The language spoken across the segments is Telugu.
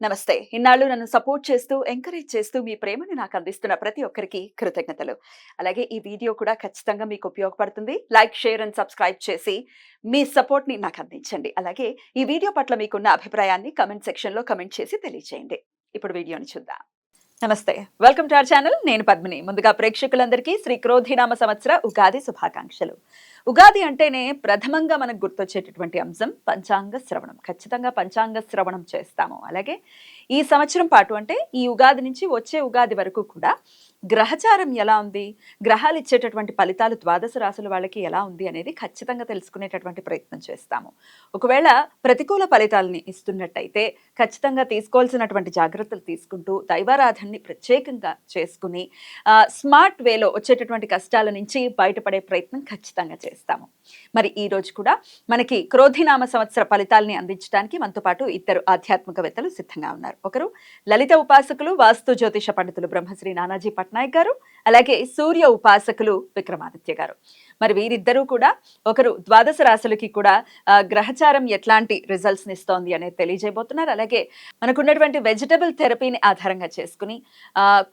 నమస్తే. ఇన్నాళ్ళు నన్ను సపోర్ట్ చేస్తూ, ఎంకరేజ్ చేస్తూ మీ ప్రేమని నాకు అందిస్తున్న ప్రతి ఒక్కరికి కృతజ్ఞతలు. అలాగే ఈ వీడియో కూడా ఖచ్చితంగా మీకు ఉపయోగపడుతుంది. లైక్, షేర్ అండ్ సబ్స్క్రైబ్ చేసి మీ సపోర్ట్‌ని నాకు అందించండి. అలాగే ఈ వీడియో పట్ల మీకున్న అభిప్రాయాన్ని కామెంట్ సెక్షన్‌లో కామెంట్ చేసి తెలియజేయండి. ఇప్పుడు వీడియోని చూద్దాం. నమస్తే. Welcome to our channel. నేను పద్మిని. ముందుగా ప్రేక్షకులందరికీ శ్రీ క్రోధినామ సంవత్సర ఉగాది శుభాకాంక్షలు. ఉగాది అంటేనే ప్రథమంగా మనకు గుర్తొచ్చేటటువంటి అంశం పంచాంగ శ్రవణం. ఖచ్చితంగా పంచాంగ శ్రవణం చేస్తాము. అలాగే ఈ సంవత్సరం పాటు అంటే ఈ ఉగాది నుంచి వచ్చే ఉగాది వరకు కూడా గ్రహచారం ఎలా ఉంది, గ్రహాలు ఇచ్చేటటువంటి ఫలితాలు ద్వాదశ రాశుల వాళ్ళకి ఎలా ఉంది అనేది ఖచ్చితంగా తెలుసుకునేటటువంటి ప్రయత్నం చేస్తాము. ఒకవేళ ప్రతికూల ఫలితాలని ఇస్తున్నట్టయితే ఖచ్చితంగా తీసుకోవాల్సినటువంటి జాగ్రత్తలు తీసుకుంటూ దైవారాధనని ప్రత్యేకంగా చేసుకుని స్మార్ట్ వేలో వచ్చేటటువంటి కష్టాల నుంచి బయటపడే ప్రయత్నం ఖచ్చితంగా చేస్తాము. మరి ఈ రోజు కూడా మనకి క్రోధినామ సంవత్సర ఫలితాలని అందించడానికి మనతో పాటు ఇద్దరు ఆధ్యాత్మికవేత్తలు సిద్ధంగా ఉన్నారు. ఒకరు లలిత ఉపాసకులు, వాస్తు జ్యోతిష పండితులు బ్రహ్మశ్రీ నానాజీ పట్నాయక్ గారు, అలాగే సూర్య ఉపాసకులు విక్రమాదిత్య గారు. మరి వీరిద్దరూ కూడా ఒకరు ద్వాదశ రాశులకి కూడా గ్రహచారం ఎట్లాంటి రిజల్ట్స్ ఇస్తోంది అనేది తెలియజేయబోతున్నారు. అలాగే మనకున్నటువంటి వెజిటబుల్ థెరపీని ఆధారంగా చేసుకుని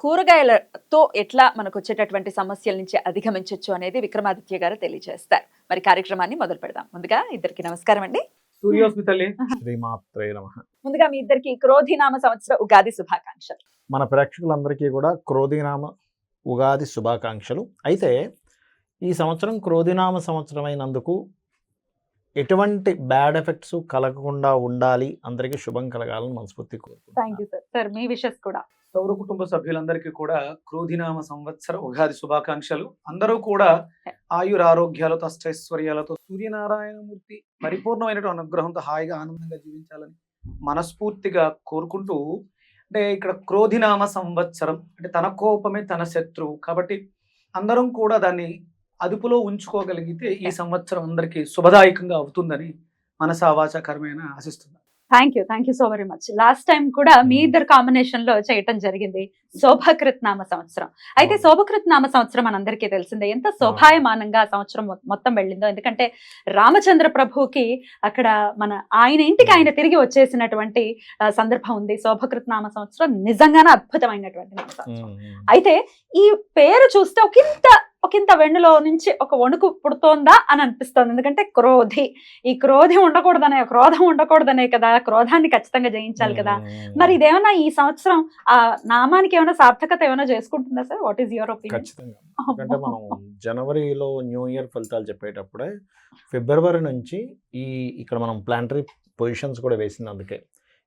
కూరగాయలతో ఎట్లా మనకు వచ్చేటటువంటి సమస్యల నుంచి అధిగమించవచ్చు అనేది విక్రమాదిత్య గారు తెలియజేస్తారు. మరి కార్యక్రమాన్ని మొదలు పెడదాం. ముందుగా ఇద్దరికి నమస్కారం అండి. ముందుగా మీ ఇద్దరికి క్రోధినామ సంవత్సర ఉగాది శుభాకాంక్షలు. మన ప్రేక్షకులందరికీ కూడా క్రోధినామ ఉగాది శుభాకాంక్షలు. అయితే ఈ సంవత్సరం క్రోధినామ సంవత్సరం అయినందుకు ఎటువంటి బ్యాడ్ ఎఫెక్ట్స్ కలగకుండా ఉండాలి, అందరికీ శుభం కలగాలని మనస్ఫూర్తి కోరుకుంటున్నాను. మీ విషెస్ కూడా సౌర కుటుంబ సభ్యులందరికీ కూడా క్రోధినామ సంవత్సర ఉగాది శుభాకాంక్షలు. అందరూ కూడా ఆయురారోగ్యాలతో అష్టైశ్వర్యాలతో సూర్యనారాయణమూర్తి పరిపూర్ణమైనటువంటి అనుగ్రహంతో హాయిగా ఆనందంగా జీవించాలని మనస్ఫూర్తిగా కోరుకుంటూ, అంటే ఇక్కడ క్రోధినామ సంవత్సరం అంటే తన కోపమే తన శత్రువు కాబట్టి అందరం కూడా దాన్ని అదుపులో ఉంచుకోగలిగితే ఈ సంవత్సరం అందరికీ శుభదాయకంగా అవుతుందని మనసా వాచా కర్మేణ ఆశిస్తున్నాను. Thank you so very much. Last time కూడా మీ ఇద్దరు కాంబినేషన్ లో చేయటం జరిగింది శోభకృత్ నామ సంవత్సరం. అయితే శోభకృత్ నామ సంవత్సరం మనందరికీ తెలిసిందే ఎంత శోభాయమానంగా సంవత్సరం మొత్తం వెళ్ళిందో. ఎందుకంటే రామచంద్ర ప్రభుకి అక్కడ ఆయన ఇంటికి ఆయన తిరిగి వచ్చేసినటువంటి సందర్భం ఉంది. శోభకృత్ నామ సంవత్సరం నిజంగానే అద్భుతమైనటువంటి నామ సంవత్సరం. అయితే ఈ పేరు చూస్తే ఒకంత వెన్నులో నుంచి ఒక వణుకు పుడుతోందా అని అనిపిస్తోంది. ఎందుకంటే ఈ క్రోధం ఉండకూడదనే కదా, క్రోధాన్ని ఖచ్చితంగా జయించాలి కదా. మరి ఇదేమన్నా ఈ సంవత్సరం ఆ నామానికి ఏమైనా సార్థకత ఏమైనా చేసుకుంటుందా sir? What is your opinion? ఖచ్చితంగా. ఎందుకంటే మనం జనవరిలో న్యూ ఇయర్ ఫలితాలు చెప్పేటప్పుడే ఫిబ్రవరి నుంచి ఇక్కడ మనం ప్లానటరీ పొజిషన్స్ కూడా వేసింది. అందుకే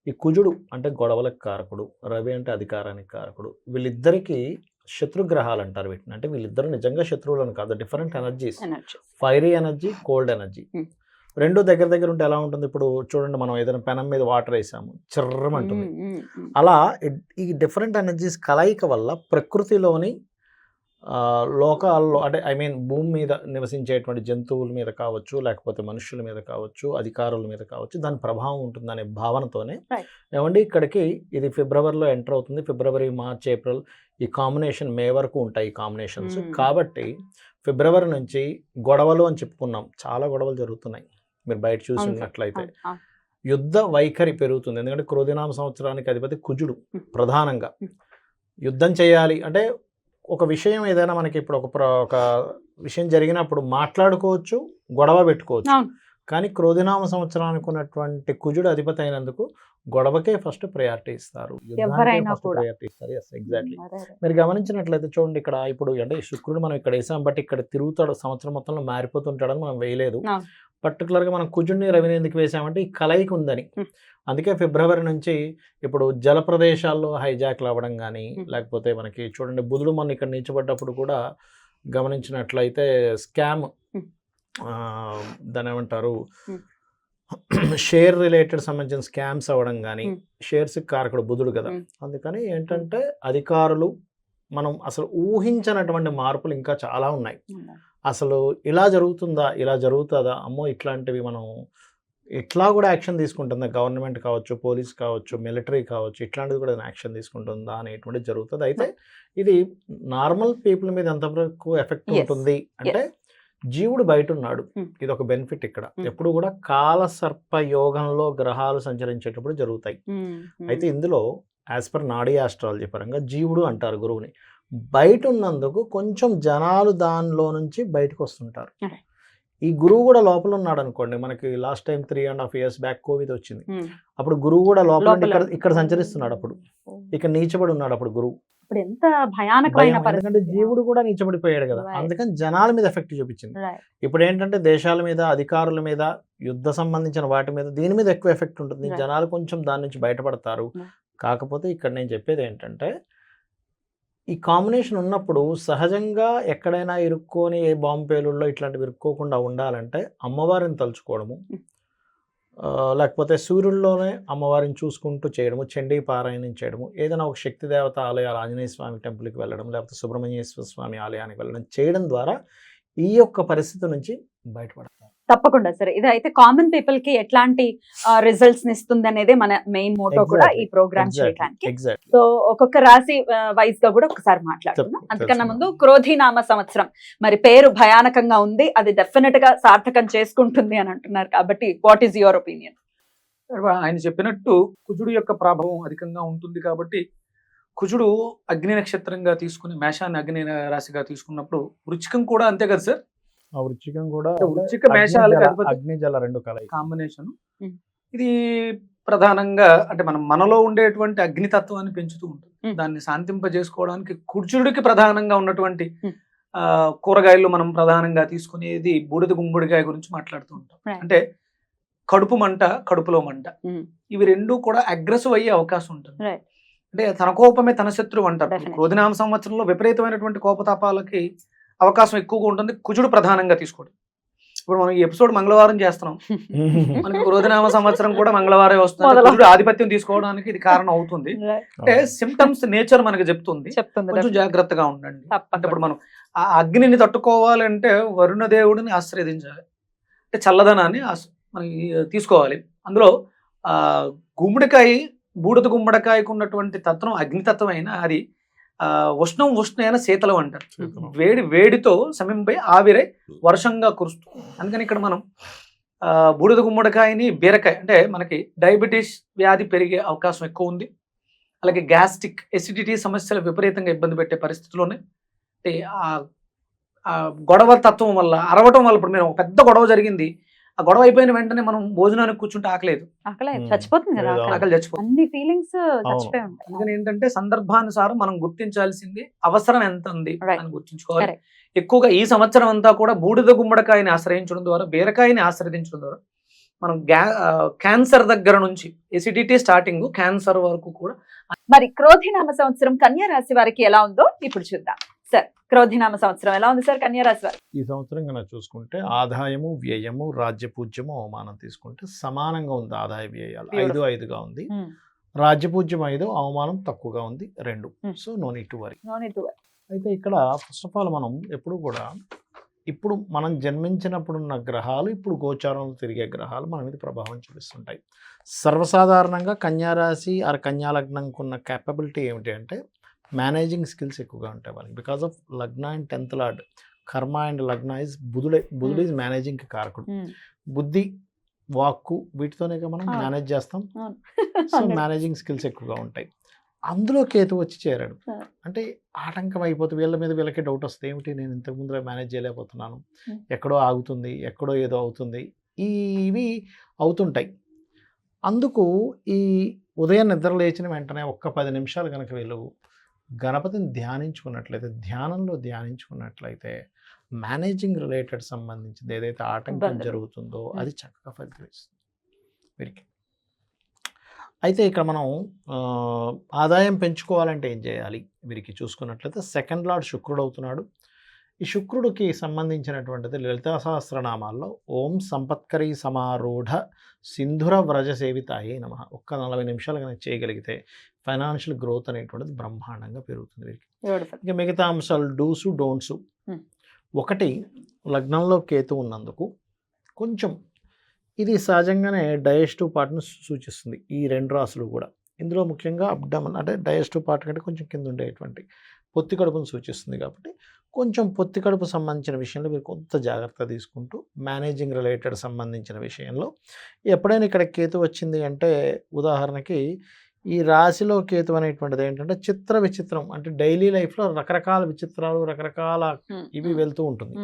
ఈ కుజుడు అంటే గొడవలకు కారకుడు, రవి అంటే అధికారానికి కారకుడు, వీళ్ళిద్దరికీ శత్రుగ్రహాలు అంటారు వీటిని. అంటే వీళ్ళిద్దరు నిజంగా శత్రువులను కాదు, different energies, fiery energy, cold energy. రెండు దగ్గర ఉంటే ఎలా ఉంటుంది? ఇప్పుడు చూడండి, మనం ఏదైనా పెనం మీద వాటర్ వేసాము, చిర్రమంటుంది. అలా ఈ డిఫరెంట్ ఎనర్జీస్ కలయిక వల్ల ప్రకృతిలోని లోకాల్లో అంటే భూమి మీద నివసించేటువంటి జంతువుల మీద కావచ్చు, లేకపోతే మనుషుల మీద కావచ్చు, అధికారుల మీద కావచ్చు, దాని ప్రభావం ఉంటుందనే భావనతోనే ఏమండి ఇక్కడికి ఇది ఫిబ్రవరిలో ఎంటర్ అవుతుంది. ఫిబ్రవరి, మార్చ్, ఏప్రిల్ ఈ కాంబినేషన్ మే వరకు ఉంటాయి ఈ కాంబినేషన్స్. కాబట్టి ఫిబ్రవరి నుంచి గొడవలు అని చెప్పుకున్నాం, చాలా గొడవలు జరుగుతున్నాయి. మీరు బయట చూసినట్లయితే యుద్ధ వైఖరి పెరుగుతుంది. ఎందుకంటే క్రోధినామ సంవత్సరానికి అధిపతి కుజుడు. ప్రధానంగా యుద్ధం చేయాలి అంటే ఒక విషయం ఏదైనా మనకి ఇప్పుడు ఒక విషయం జరిగినప్పుడు మాట్లాడుకోవచ్చు, గొడవ పెట్టుకోవచ్చు. కానీ క్రోధినామ సంవత్సరానికి ఉన్నటువంటి కుజుడు అధిపతి అయినందుకు గొడవకే ఫస్ట్ ప్రయారిటీ ఇస్తారు, ప్రయారిటీ ఇస్తారు. ఎగ్జాక్ట్లీ. మీరు గమనించినట్లయితే చూడండి, ఇక్కడ ఇప్పుడు అంటే శుక్రుడు మనం ఇక్కడ వేసాం, బట్ ఇక్కడ తిరుగుతాడు, సంవత్సరం మొత్తంలో మారిపోతుంటాడని మనం వేయలేదు. పర్టికులర్గా మనం కుజుడిని, రవిని ఎందుకు వేసామంటే ఈ కలయిక ఉందని. అందుకే ఫిబ్రవరి నుంచి ఇప్పుడు జల ప్రదేశాల్లో హైజాక్లు అవ్వడం కానీ, లేకపోతే మనకి చూడండి బుధుడు మొన్న ఇక్కడ నిలిచిపడ్డప్పుడు కూడా గమనించినట్లయితే స్కామ్, దాని ఏమంటారు, షేర్ రిలేటెడ్ సంబంధించిన స్కామ్స్ అవ్వడం కానీ, షేర్స్ కారకుడు బుధుడు కదా. అందుకని ఏంటంటే అధికారులు మనం అసలు ఊహించినటువంటి మార్పులు ఇంకా చాలా ఉన్నాయి. అసలు ఇలా జరుగుతుందా, ఇలా జరుగుతుందా, అమ్మో ఇట్లాంటివి మనం ఇట్లా కూడా యాక్షన్ తీసుకుంటుందా, గవర్నమెంట్ కావచ్చు, పోలీస్ కావచ్చు, మిలిటరీ కావచ్చు, ఇట్లాంటిది కూడా యాక్షన్ తీసుకుంటుందా అనేటువంటిది జరుగుతుంది. అయితే ఇది నార్మల్ పీపుల్ మీద ఎంతవరకు ఎఫెక్ట్ ఉంటుంది అంటే జీవుడు బయట ఉన్నాడు. Hmm. ఇది ఒక బెనిఫిట్ ఇక్కడ. Hmm. ఎప్పుడు కూడా కాలసర్ప యోగంలో గ్రహాలు సంచరించేటప్పుడు జరుగుతాయి. అయితే ఇందులో యాజ్ పర్ నాడీ ఆస్ట్రాలజీ పరంగా జీవుడు అంటారు గురువుని. బయట ఉన్నందుకు కొంచెం జనాలు దానిలో నుంచి బయటకు వస్తుంటారు. Okay. ఈ గురువు కూడా లోపల ఉన్నాడు అనుకోండి. మనకి last time 3.5 years back Covid వచ్చింది. అప్పుడు గురువు కూడా లోపల ఉండి ఇక్కడ సంచరిస్తున్నాడు. అప్పుడు ఇక్కడ నీచబడి ఉన్నాడు అప్పుడు గురువు. ఇప్పుడు ఎంత భయానకమైన భయం, ఎందుకంటే జీవుడు కూడా నీచబడిపోయాడు కదా. Right. అందుకని జనాల మీద ఎఫెక్ట్ చూపించింది. ఇప్పుడు ఏంటంటే దేశాల మీద, అధికారుల మీద, యుద్ధ సంబంధించిన వాటి మీద, దీని మీద ఎక్కువ ఎఫెక్ట్ ఉంటుంది. Right. జనాలు కొంచెం దాని నుంచి బయటపడతారు. Right. కాకపోతే ఇక్కడ నేను చెప్పేది ఏంటంటే ఈ కాంబినేషన్ ఉన్నప్పుడు సహజంగా ఎక్కడైనా ఇరుక్కొని ఏ బాంబు పేలుల్లో ఇట్లాంటివి ఇరుక్కోకుండా ఉండాలంటే అమ్మవారిని తలుచుకోవడము, లేకపోతే సూర్యుల్లోనే అమ్మవారిని చూసుకుంటూ చేయడము, చండీ పారాయణం చేయడము, ఏదైనా ఒక శక్తి దేవత ఆలయాలు, ఆంజనేయ స్వామి టెంపుల్కి వెళ్ళడం, లేకపోతే సుబ్రహ్మణ్యేశ్వర స్వామి ఆలయానికి వెళ్ళడం చేయడం ద్వారా ఈ యొక్క పరిస్థితి నుంచి బయటపడతారు. తప్పకుండా సరే. ఇది అయితే కామన్ పీపుల్ కి ఎట్లాంటి రిజల్ట్స్ ఇస్తుంది అనేది మన మెయిన్ మోటో కూడా ఈ ప్రోగ్రామ్ చేయడానికి. ఎగ్జాక్ట్లీ. సో ఒక్కొక్క రాశి వైజ్ గా కూడా ఒకసారి మాట్లాడుకుందాం. అంతకన్నా ముందు క్రోధినామ సంవత్సరం మరి పేరు భయానకంగా ఉంది, అది డెఫినెట్ గా సార్థకం చేసుకుంటుంది అని అంటున్నారు. కాబట్టి వాట్ ఈస్ యువర్ ఒపీనియన్? ఆయన చెప్పినట్టు కుజుడు యొక్క ప్రభావం అధికంగా ఉంటుంది కాబట్టి కుజుడు అగ్ని నక్షత్రంగా తీసుకుని మేషాన్ని అగ్ని రాశిగా తీసుకున్నప్పుడు వృచ్చికం కూడా అంతే కదా సార్. ఆ వృచ్చికం కూడా వృచ్చిక మేషాలకు అగ్ని జల రెండు కలయి కాంబినేషన్. ఇది ప్రధానంగా అంటే మనలో ఉండేటువంటి అగ్నితత్వాన్ని పెంచుతూ ఉంటుంది. దాన్ని శాంతింపజేసుకోవడానికి కుజుడికి ప్రధానంగా ఉన్నటువంటి కూరగాయలు మనం ప్రధానంగా తీసుకునేది బూడిద గుమ్మడికాయ గురించి మాట్లాడుతూ ఉంటాం. అంటే కడుపు మంట, కడుపులో మంట, ఇవి రెండు కూడా అగ్రెసివ్ అయ్యే అవకాశం ఉంటుంది. అంటే తన కోపమే తన శత్రువు అంటారు. క్రోధినామ సంవత్సరంలో విపరీతమైనటువంటి కోపతాపాలకి అవకాశం ఎక్కువగా ఉంటుంది కుజుడు ప్రధానంగా తీసుకోవడం. ఇప్పుడు మనం ఈ ఎపిసోడ్ మంగళవారం చేస్తున్నాం, మనకి క్రోధినామ సంవత్సరం కూడా మంగళవారం వస్తుంది. కుజుడు ఆధిపత్యం తీసుకోవడానికి ఇది కారణం అవుతుంది. అంటే సిమ్టమ్స్ నేచర్ మనకి చెప్తుంది, కొంచెం జాగ్రత్తగా ఉండండి. అంటే ఇప్పుడు మనం ఆ అగ్నిని తట్టుకోవాలంటే వరుణ దేవుడిని ఆశ్రయించాలి, అంటే చల్లదనాన్ని మనకి తీసుకోవాలి. అందులో గుమ్మడికాయ, బూడిద గుమ్మడికాయకు ఉన్నటువంటి తత్వం అగ్నితత్వం అయినా అది ఉష్ణైన శీతలం అంటారు. వేడితో సమయంపై ఆవిరై వర్షంగా కురుస్తుంది. అందుకని ఇక్కడ మనం బూడిద గుమ్మడికాయని, బీరకాయ అంటే మనకి డయాబెటీస్ వ్యాధి పెరిగే అవకాశం ఎక్కువ ఉంది. అలాగే గ్యాస్ట్రిక్ ఎసిడిటీ సమస్యలు విపరీతంగా ఇబ్బంది పెట్టే పరిస్థితుల్లోనే ఆ గొడవ తత్వం వల్ల, అరవటం వల్ల, ఇప్పుడు మీరు ఒక పెద్ద గొడవ జరిగింది, ఆ గొడవ అయిపోయిన వెంటనే మనం భోజనానికి కూర్చుంటే ఆకలేదు, చచ్చిపోతుంది కదా, ఆకలి చచ్చిపోతుంది. అన్ని ఫీలింగ్స్ చచ్చిపోయి ఉంటాయి. అందుకని ఏంటంటే సందర్భానుసారం మనం గుర్తించాల్సింది అవసరం ఎంత ఉంది అని గుర్తించుకోవాలి. ఎక్కువగా ఈ సంవత్సరం అంతా కూడా బూడిద గుమ్మడికాయని ఆశ్రయించడం ద్వారా, బీరకాయని ఆశ్రయించడం ద్వారా మనం క్యాన్సర్ దగ్గర నుంచి ఎసిడిటీ స్టార్టింగ్ క్యాన్సర్ వరకు కూడా. మరి క్రోధినామ సంవత్సరం కన్యా రాశి వారికి ఎలా ఉందో ఇప్పుడు చూద్దాం. సార్, క్రోధినామ సంవత్సరం ఎలా ఉంది సార్ కన్యా రాశి వారికి? ఈ సంవత్సరం కనుక చూసుకుంటే ఆదాయము, వ్యయము, రాజ్యపూజ్యము, అవమానం తీసుకుంటే సమానంగా ఉంది. ఆదాయ వ్యయాలు 5-5గా ఉంది. రాజ్యపూజ్యం 5, అవమానం తక్కువగా ఉంది 2. So no need to worry. అయితే ఇక్కడ ఫస్ట్ ఆఫ్ ఆల్ మనం ఎప్పుడు కూడా ఇప్పుడు మనం జన్మించినప్పుడున్న గ్రహాలు, ఇప్పుడు గోచారంలో తిరిగే గ్రహాలు మన మీద ప్రభావం చూపిస్తుంటాయి. సర్వసాధారణంగా కన్యారాశి ఆర్ కన్యా లగ్నంకు ఉన్న క్యాపబిలిటీ ఏమిటి అంటే మేనేజింగ్ స్కిల్స్ ఎక్కువగా ఉంటాయి వాళ్ళకి. బికాస్ ఆఫ్ లగ్న అండ్ 10th లార్డ్ కర్మ అండ్ లగ్న ఇస్ బుధుడు ఈజ్ మేనేజింగ్ కారకుడు. బుద్ధి, వాక్కు వీటితోనే మనం మేనేజ్ చేస్తాం. సో మేనేజింగ్ స్కిల్స్ ఎక్కువగా ఉంటాయి. అందులో కేతు వచ్చి చేరాడు అంటే ఆటంకం అయిపోతుంది. వీళ్ళ మీద వీళ్ళకి డౌట్ వస్తుంది, ఏమిటి నేను ఇంతకుముందు మేనేజ్ చేయలేకపోతున్నాను, ఎక్కడో ఆగుతుంది, ఎక్కడో ఏదో అవుతుంది, ఇవి అవుతుంటాయి. అందుకు ఈ ఉదయం నిద్ర లేచిన వెంటనే ఒక్క 10 నిమిషాలు కనుక వీళ్ళు గణపతిని ధ్యానంలో ధ్యానించుకున్నట్లయితే మేనేజింగ్ రిలేటెడ్ సంబంధించింది ఏదైతే ఆటంకం జరుగుతుందో అది చక్కగా ఫలితమిస్తుంది వీరికి. అయితే ఇక్కడ మనం ఆదాయం పెంచుకోవాలంటే ఏం చేయాలి వీరికి చూసుకున్నట్లయితే 2nd లార్డ్ శుక్రుడు అవుతున్నాడు. ఈ శుక్రుడికి సంబంధించినటువంటిది లలితా సహస్రనామాల్లో ఓం సంపత్కరీ సమారూఢ సింధుర వ్రజ సేవితాయే నమః ఒక్క 40 నిమిషాలు కనుక చేయగలిగితే ఫైనాన్షియల్ గ్రోత్ అనేటువంటిది బ్రహ్మాండంగా పెరుగుతుంది వీరికి. ఇంకా మిగతా అంశాలు డూసు డోంట్సు. ఒకటి, లగ్నంలో కేతు ఉన్నందుకు కొంచెం ఇది సహజంగానే డైజెస్టివ్ పార్ట్ను సూచిస్తుంది ఈ 2 రాశులు కూడా. ఇందులో ముఖ్యంగా అబ్డమన్ అంటే డైజెస్టివ్ పార్ట్ కంటే కొంచెం కింద ఉండేటువంటి పొత్తి కడుపును సూచిస్తుంది. కాబట్టి కొంచెం పొత్తి కడుపు సంబంధించిన విషయంలో మీరు కొంత జాగ్రత్త తీసుకుంటూ మేనేజింగ్ రిలేటెడ్ సంబంధించిన విషయంలో ఎప్పుడైనా ఇక్కడ కేతు వచ్చింది అంటే ఉదాహరణకి ఈ రాశిలో కేతు అనేటువంటిది ఏంటంటే చిత్ర విచిత్రం అంటే డైలీ లైఫ్లో రకరకాల విచిత్రాలు రకరకాల ఇవి వెళ్తూ ఉంటుంది.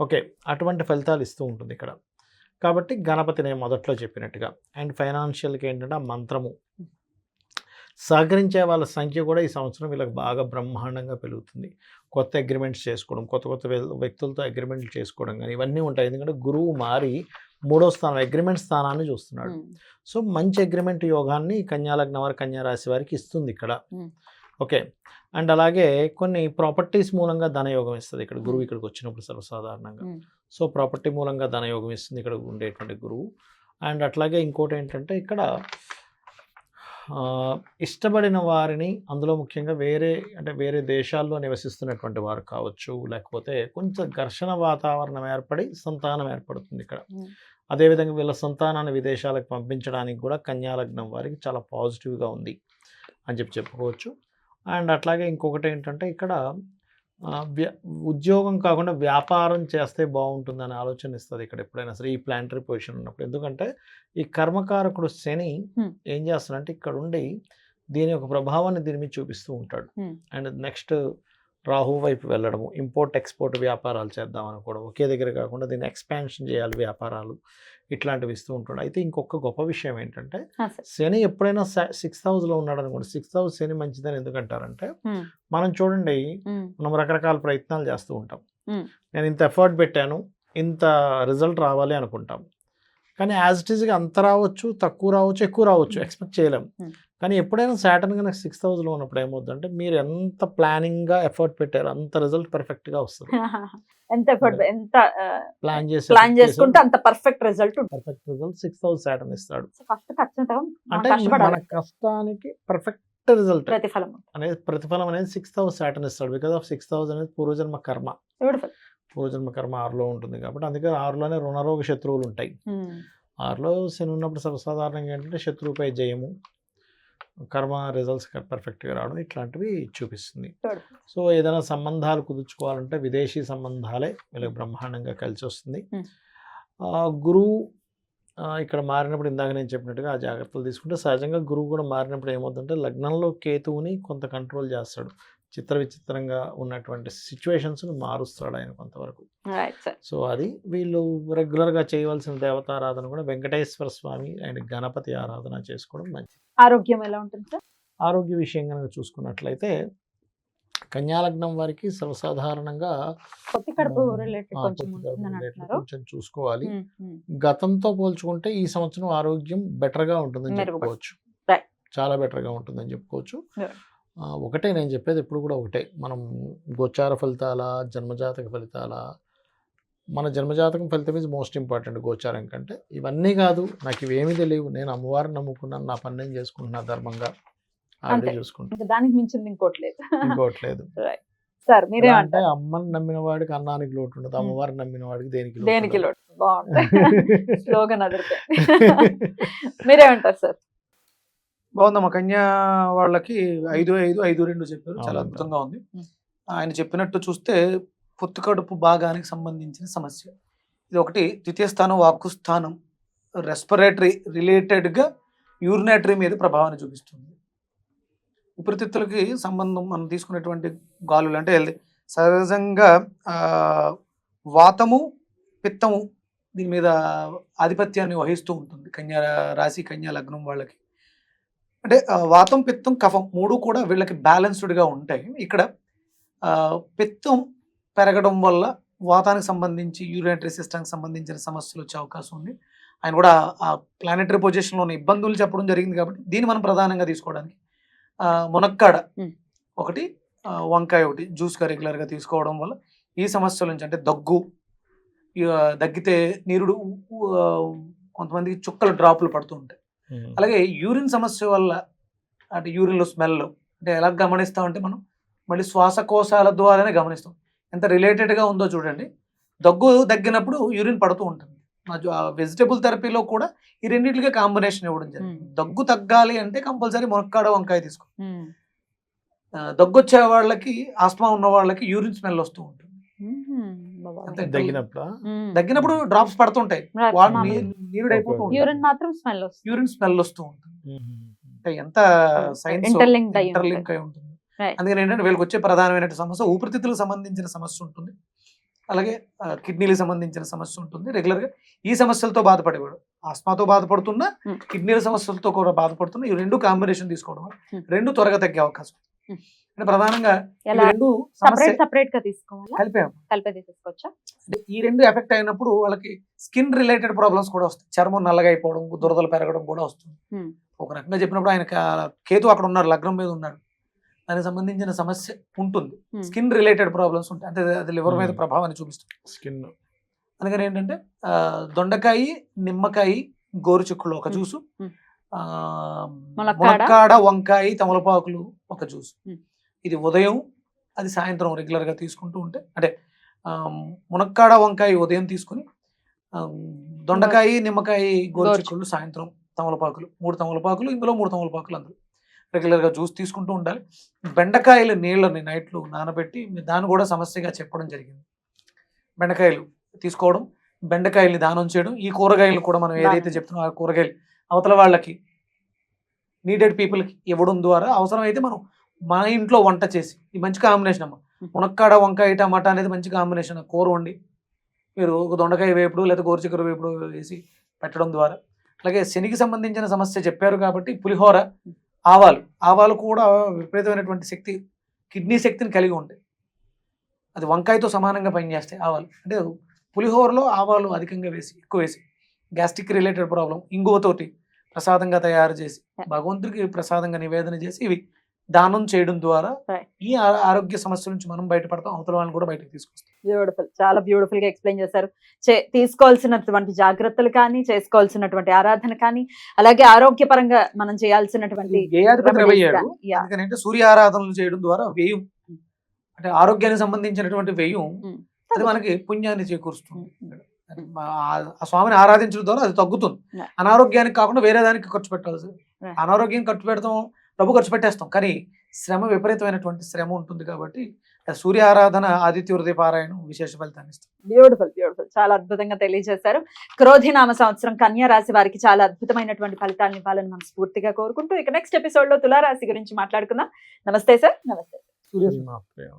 ఓకే, అటువంటి ఫలితాలు ఇస్తూ ఉంటుంది ఇక్కడ. కాబట్టి గణపతి నేను మొదట్లో చెప్పినట్టుగా అండ్ ఫైనాన్షియల్కి ఏంటంటే ఆ మంత్రము సహకరించే వాళ్ళ సంఖ్య కూడా ఈ సంవత్సరం వీళ్ళకి బాగా బ్రహ్మాండంగా పెరుగుతుంది. కొత్త అగ్రిమెంట్స్ చేసుకోవడం, కొత్త కొత్త వ్యక్తులతో అగ్రిమెంట్లు చేసుకోవడం కానీ ఇవన్నీ ఉంటాయి. ఎందుకంటే గురువు మారి 3వ స్థానం అగ్రిమెంట్ స్థానాన్ని చూస్తున్నాడు. సో మంచి అగ్రిమెంట్ యోగాన్ని కన్యాలగ్నం వారి కన్యా రాశి వారికి ఇస్తుంది ఇక్కడ. ఓకే, అండ్ అలాగే కొన్ని ప్రాపర్టీస్ మూలంగా ధనయోగం ఇస్తుంది ఇక్కడ గురువు ఇక్కడికి వచ్చినప్పుడు సర్వసాధారణంగా. సో ప్రాపర్టీ మూలంగా ధనయోగం ఇస్తుంది ఇక్కడ ఉండేటువంటి గురువు. అండ్ అట్లాగే ఇంకోటి ఏంటంటే ఇక్కడ ఇష్టపడిన వారిని, అందులో ముఖ్యంగా వేరే దేశాల్లో నివసిస్తున్నటువంటి వారు కావచ్చు, లేకపోతే కొంచెం ఘర్షణ వాతావరణం ఏర్పడి సంతానం ఏర్పడుతుంది ఇక్కడ. అదేవిధంగా వీళ్ళ సంతానాన్ని విదేశాలకు పంపించడానికి కూడా కన్యాలగ్నం వారికి చాలా పాజిటివ్గా ఉంది అని చెప్పుకోవచ్చు. అండ్ అట్లాగే ఇంకొకటి ఏంటంటే ఇక్కడ ఉద్యోగం కాకుండా వ్యాపారం చేస్తే బాగుంటుందని ఆలోచన ఇస్తుంది ఇక్కడ ఎప్పుడైనా సరే ఈ ప్లానటరీ పొజిషన్ ఉన్నప్పుడు. ఎందుకంటే ఈ కర్మకారకుడు శని ఏం చేస్తాడంటే ఇక్కడ ఉండి దీని యొక్క ప్రభావాన్ని దీని మీద చూపిస్తూ ఉంటాడు. అండ్ నెక్స్ట్ రాహు వైపు వెళ్ళడము, ఇంపోర్ట్ ఎక్స్పోర్ట్ వ్యాపారాలు చేద్దాం అనుకోవడం, ఒకే దగ్గర కాకుండా దీన్ని ఎక్స్పాన్షన్ చేయాలి వ్యాపారాలు, ఇట్లాంటివి ఇస్తూ ఉంటాడు. అయితే ఇంకొక గొప్ప విషయం ఏంటంటే శని ఎప్పుడైనా 6th హౌస్లో ఉన్నాడు అనుకోండి. 6th హౌస్ శని మంచిదని ఎందుకంటారంటే మనం చూడండి, మనం రకరకాల ప్రయత్నాలు చేస్తూ ఉంటాం. నేను ఇంత ఎఫర్ట్ పెట్టాను, ఇంత రిజల్ట్ రావాలి అనుకుంటాం. కానీ యాజ్ ఇట్ ఈస్గా అంత రావచ్చు, తక్కువ రావచ్చు, ఎక్కువ రావచ్చు, ఎక్స్పెక్ట్ చేయలేం. కానీ ఎప్పుడైనా సాటర్న్ కనుక 6th హౌస్లో ఉన్నప్పుడు ఏమవుతుందంటే మీరు ఎంత ప్లానింగ్గా ఎఫర్ట్ పెట్టారు అంత రిజల్ట్ పర్ఫెక్ట్గా వస్తుంది. ఎంత ఎఫర్ట్, ఎంత ప్లాన్ చేసుకుంటే అంత perfect result 6th house Saturn ఇస్తాడు. ఫస్ట్ ఖచ్చితంగా అంటే మన కష్టానికి పర్ఫెక్ట్ రిజల్ట్ ప్రతిఫలం అనేది 6th హౌస్ సాటర్న్ ఇస్తాడు. బికాస్ ఆఫ్ 6th హౌస్ అనేది పూర్వజన్మ కర్మ. పూర్వజన్మ కర్మ 6లో ఉంటుంది కాబట్టి అందుకే 6లోనే రుణరోగ శత్రువులు ఉంటాయి. 6లో శని ఉన్నప్పుడు సర్వసాధారణంగా ఏంటంటే శత్రువుపై జయము, కర్మ రిజల్ట్స్ పర్ఫెక్ట్గా రావడం ఇట్లాంటివి చూపిస్తుంది. సో ఏదైనా సంబంధాలు కుదుర్చుకోవాలంటే విదేశీ సంబంధాలే వీళ్ళకి బ్రహ్మాండంగా కలిసి వస్తుంది. గురువు ఇక్కడ మారినప్పుడు ఇందాక నేను చెప్పినట్టుగా ఆ జాగ్రత్తలు తీసుకుంటే సహజంగా గురువు కూడా మారినప్పుడు ఏమవుతుందంటే లగ్నంలో కేతువుని కొంత కంట్రోల్ చేస్తాడు. చిత్ర విచిత్రంగా ఉన్నటువంటి సిచ్యువేషన్స్ను మారుస్తాడు ఆయన కొంతవరకు. సో అది వీళ్ళు రెగ్యులర్గా చేయవలసిన దేవతారాధన కూడా వెంకటేశ్వర స్వామి అండ్ గణపతి ఆరాధన చేసుకోవడం మంచిది. ఆరోగ్యం ఎలా ఉంటుంది సార్? ఆరోగ్య విషయం కనుక చూసుకున్నట్లయితే కన్యాలగ్నం వారికి సర్వసాధారణంగా కొంచెం చూసుకోవాలి. గతంతో పోల్చుకుంటే ఈ సంవత్సరం ఆరోగ్యం బెటర్గా ఉంటుందని చెప్పుకోవచ్చు. చాలా బెటర్గా ఉంటుందని చెప్పుకోవచ్చు. ఒకటే నేను చెప్పేది ఎప్పుడు కూడా ఒకటే, మనం గోచార ఫలితాల, జన్మజాతక ఫలితాల, మన జన్మజాతకం ఫలితం ఈజ్ మోస్ట్ ఇంపార్టెంట్ గోచారం కంటే. ఇవన్నీ కాదు, నాకు ఇవేమీ తెలియవు, నేను అమ్మవారిని నమ్ముకున్నాను, నా పని నేను చేసుకుంటున్నా ధర్మంగా, ఆవిడే చూసుకుంటాను, దానికి మించింది ఇంకోట్లేదు. సార్ మీరే అంటే అమ్మని నమ్మిన వాడికి అన్నానికి లోటు ఉండదు, అమ్మవారిని నమ్మిన వాడికి దేనికి లోటు. మీరేమంటారు సార్? బాగుందమ్మా. కన్యా వాళ్ళకి 5-5-5-2 చెప్పారు, చాలా అద్భుతంగా ఉంది. ఆయన చెప్పినట్టు చూస్తే పొత్తు కడుపు భాగానికి సంబంధించిన సమస్య ఇది ఒకటి. ద్వితీయ స్థానం వాక్కు స్థానం రెస్పిరేటరీ రిలేటెడ్గా యూరినేటరీ మీద ప్రభావాన్ని చూపిస్తుంది. ఊపిరితిత్తులకి సంబంధం మనం తీసుకునేటువంటి గాలులు అంటే సహజంగా వాతము పిత్తము దీని మీద ఆధిపత్యాన్ని వహిస్తూ ఉంటుంది కన్యా రాశి, కన్యా లగ్నం వాళ్ళకి. అంటే వాతం, పిత్తం, కఫం 3 కూడా వీళ్ళకి బ్యాలెన్స్డ్గా ఉంటాయి. ఇక్కడ పిత్తం పెరగడం వల్ల వాతానికి సంబంధించి యూరినటరీ సిస్టమ్కి సంబంధించిన సమస్యలు వచ్చే అవకాశం ఉంది. ఆయన కూడా ఆ ప్లానెటరీ పొజిషన్లో ఉన్న ఇబ్బందులు చెప్పడం జరిగింది కాబట్టి దీన్ని మనం ప్రధానంగా తీసుకోవడానికి మునక్కాడ ఒకటి, వంకాయ ఒకటి జ్యూస్గా రెగ్యులర్గా తీసుకోవడం వల్ల ఈ సమస్యల నుంచి, అంటే దగ్గితే నీరుడు కొంతమందికి చుక్కల డ్రాపులు పడుతూ ఉంటాయి. అలాగే యూరిన్ సమస్య వల్ల అంటే యూరిన్లో స్మెల్ అంటే ఎలా గమనిస్తామంటే మనం మళ్ళీ శ్వాసకోశాల ద్వారానే గమనిస్తాం. ఎంత రిలేటెడ్గా ఉందో చూడండి. దగ్గినప్పుడు యూరిన్ పడుతూ ఉంటుంది. వెజిటబుల్ థెరపీలో కూడా ఈ రెండింటికి కాంబినేషన్ ఇవ్వడం జరిగింది. దగ్గు తగ్గాలి అంటే కంపల్సరీ మునక్కాడ వంకాయ తీసుకో. దగ్గొచ్చే వాళ్ళకి, ఆస్మా ఉన్న వాళ్ళకి యూరిన్ స్మెల్ వస్తూ ఉంటుంది. అంతే. దగ్గినప్పుడు దగ్గినప్పుడు డ్రాప్స్ పడుతుంటాయి, నీరుడైపోతూ ఉంటుంది, యూరిన్ మాత్రం స్మెల్ వస్తుంది. యూరిన్ స్మెల్ వస్తూ ఉంటుంది. అంటే ఎంత సైన్స్ Interlinked అయి ఇంటర్లింక్ అయి ఉంటుంది. Right. అందుకని ఏంటంటే వీళ్ళకి వచ్చే ప్రధానమైన సమస్య ఊపిరితిత్తులకు సంబంధించిన సమస్య ఉంటుంది, అలాగే కిడ్నీలకు సంబంధించిన సమస్య ఉంటుంది. రెగ్యులర్ గా ఈ సమస్యలతో బాధపడేవాడు, ఆస్మాతో బాధపడుతున్నా Hmm. కిడ్నీల సమస్యలతో కూడా బాధపడుతున్నా, ఈ రెండు కాంబినేషన్ తీసుకోవడం వల్ల Hmm. రెండు త్వరగా తగ్గే అవకాశం. Hmm. అంటే ప్రధానంగా ఈ ఎలా రెండు సమస్య సపరేట్ గా తీసుకోవాలా, కలిపాము. కలిపి తీసుకోవచ్చా? అంటే ఈ రెండు ఎఫెక్ట్ అయినప్పుడు వాళ్ళకి స్కిన్ రిలేటెడ్ ప్రాబ్లమ్స్ కూడా వస్తాయి, చర్మం నల్లగా అయిపోవడం, దురదలు పెరగడం కూడా వస్తుంది. Hmm. ఒక రకంగా చెప్పినప్పుడు ఆయన కేతు అక్కడ ఉన్నారు, లగ్నం మీద ఉన్నాడు, దానికి సంబంధించిన సమస్య ఉంటుంది. Hmm. స్కిన్ రిలేటెడ్ ప్రాబ్లమ్స్ ఉంటాయి, అంటే అది లివర్ మీద Hmm. ప్రభావాన్ని చూపిస్తుంది. స్కిన్ అందుకని ఏంటంటే దొండకాయ, నిమ్మకాయ, గోరుచిక్కులు ఒక Hmm. Juice, Hmm. ములక్కాడ. ములక్కాడ, వంకాయ, తమలపాకులు ఒక జ్యూస్. Hmm. ఇది ఉదయం, అది సాయంత్రం రెగ్యులర్ గా తీసుకుంటూ ఉంటే, అంటే మునక్కాడ, వంకాయ ఉదయం తీసుకుని, దొండకాయ, నిమ్మకాయ, గోరుచిక్కుళ్ళు సాయంత్రం, తమలపాకులు 3 తమలపాకులు, ఇందులో 3 తమలపాకులు అందులో రెగ్యులర్ గా జ్యూస్ తీసుకుంటూ ఉండాలి. బెండకాయల నీళ్ళని నైట్లు నానబెట్టి దాన్ని కూడా సమస్యగా చెప్పడం జరిగింది. బెండకాయలు తీసుకోవడం, బెండకాయల్ని దానం చేయడం, ఈ కూరగాయలు కూడా మనం ఏదైతే దానం. చెప్తున్నామో ఆ కూరగాయలు అవతల వాళ్ళకి, నీడెడ్ పీపుల్కి ఇవ్వడం ద్వారా అవసరమైతే మనం మన ఇంట్లో వంట చేసి, ఈ మంచి కాంబినేషన్ అమ్మ, మునక్కాడ, వంకాయ, టమాటా అనేది మంచి కాంబినేషన్. కూర వండి మీరు ఒక దొండకాయ వేపుడు లేదా గోరుచిక్కుడు వేపుడు వేసి పెట్టడం ద్వారా, అలాగే శనికి సంబంధించిన సమస్య చెప్పారు కాబట్టి పులిహోర, ఆవాలు కూడా విపరీతమైనటువంటి శక్తి, కిడ్నీ శక్తిని కలిగి ఉంటాయి. అది వంకాయతో సమానంగా పనిచేస్తాయి ఆవాలు. అంటే పులిహోరలో ఆవాలు అధికంగా వేసి, ఎక్కువ వేసి, గ్యాస్ట్రిక్ రిలేటెడ్ ప్రాబ్లం ఇంగువతోటి ప్రసాదంగా తయారు చేసి భగవంతుడికి ప్రసాదంగా నివేదన చేసి ఇవి దానం చేయడం ద్వారా Right. ఈ ఆరోగ్య సమస్యల నుంచి మనం బయటపడతాం, అవతల వాళ్ళని కూడా బయటకు తీసుకొస్తాం. బ్యూటిఫుల్, చాలా బ్యూటిఫుల్ గా ఎక్స్ప్లెయిన్ చేశారు. తీసుకోవాల్సినటువంటి జాగ్రత్తలు కానీ, చేసుకోవాల్సినటువంటి ఆరాధన కానీ, అలాగే ఆరోగ్యపరంగా మనం చేయాల్సినటువంటి వ్యయాధిపతి remedies 27, కానీ. Yeah. అందుకనంటే సూర్య ఆరాధనలు చేయడం ద్వారా వ్యయం, అంటే ఆరోగ్యానికి సంబంధించినటువంటి వ్యయం, Hmm. అది మనకి పుణ్యాన్ని చేకూరుస్తుంది. Hmm. ఆ స్వామిని ఆరాధించడం ద్వారా అది తగ్గుతుంది. Yeah. అనారోగ్యానికి కాకుండా వేరే దానికి ఖర్చు పెట్టాల్సి, Right. అనారోగ్యం ఖర్చు పెడతాం, డబ్బు ఖర్చు పెట్టేస్తాం, కానీ శ్రమ, విపరీతమైనటువంటి శ్రమ ఉంటుంది. కాబట్టి సూర్య ఆరాధన, ఆదిత్య హృదయ పారాయణం విశేష ఫలితాన్ని ఇస్తుంది. బ్యూటిఫుల్, చాలా అద్భుతంగా తెలియజేశారు. క్రోధినామ సంవత్సరం కన్యా రాశి వారికి చాలా అద్భుతమైనటువంటి ఫలితాలను ఇవ్వాలని మనం స్ఫూర్తిగా కోరుకుంటూ, ఇక నెక్స్ట్ ఎపిసోడ్ లో తులారాశి గురించి మాట్లాడుకుందాం. నమస్తే సార్. నమస్తే. సూర్య మా ప్రేమ.